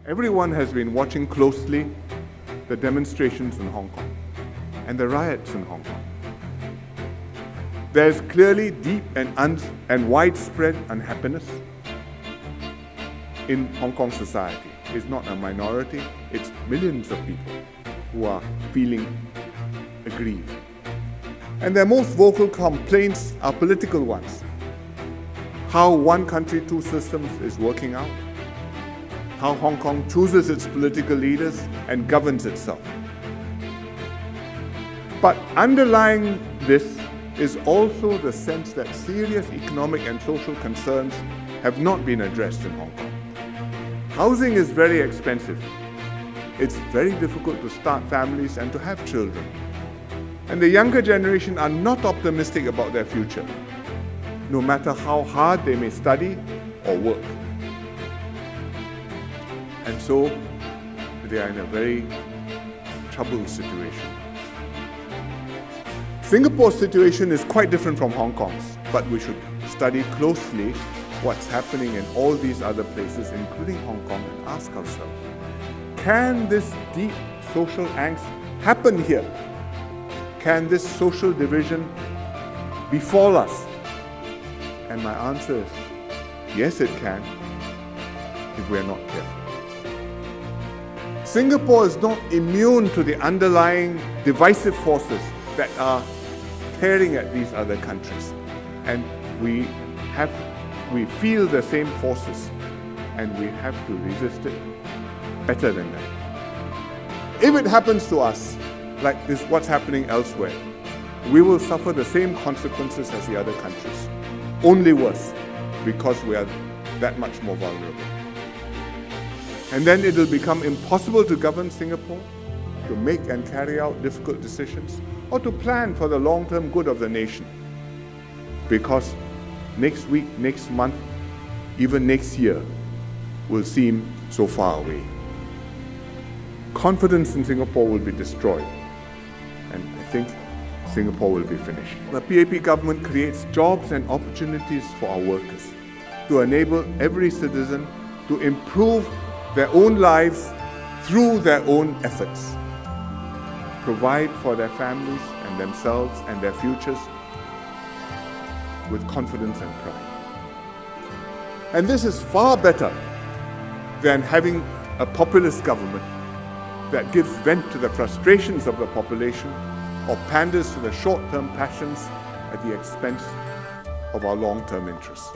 Everyone has been watching closely the demonstrations in Hong Kong and the riots in Hong Kong. There's clearly deep and widespread unhappiness in Hong Kong society. It's not a minority, it's millions of people who are feeling aggrieved. And their most vocal complaints are political ones. How one country, two systems is working out. How Hong Kong chooses its political leaders and governs itself. But underlying this is also the sense that serious economic and social concerns have not been addressed in Hong Kong. Housing is very expensive. It's very difficult to start families and to have children. And the younger generation are not optimistic about their future, no matter how hard they may study or work. And so, they are in a very troubled situation. Singapore's situation is quite different from Hong Kong's, but we should study closely what's happening in all these other places, including Hong Kong, and ask ourselves, can this deep social angst happen here? Can this social division befall us? And my answer is, yes, it can, if we are not careful. Singapore is not immune to the underlying divisive forces that are tearing at these other countries. And we feel the same forces, and we have to resist it better than that. If it happens to us, like this, what's happening elsewhere, we will suffer the same consequences as the other countries, only worse, because we are that much more vulnerable. And then it will become impossible to govern Singapore, to make and carry out difficult decisions, or to plan for the long-term good of the nation. Because next week, next month, even next year will seem so far away. Confidence in Singapore will be destroyed, and I think Singapore will be finished. The PAP government creates jobs and opportunities for our workers to enable every citizen to improve their own lives through their own efforts, provide for their families and themselves and their futures with confidence and pride. And this is far better than having a populist government that gives vent to the frustrations of the population or panders to the short-term passions at the expense of our long-term interests.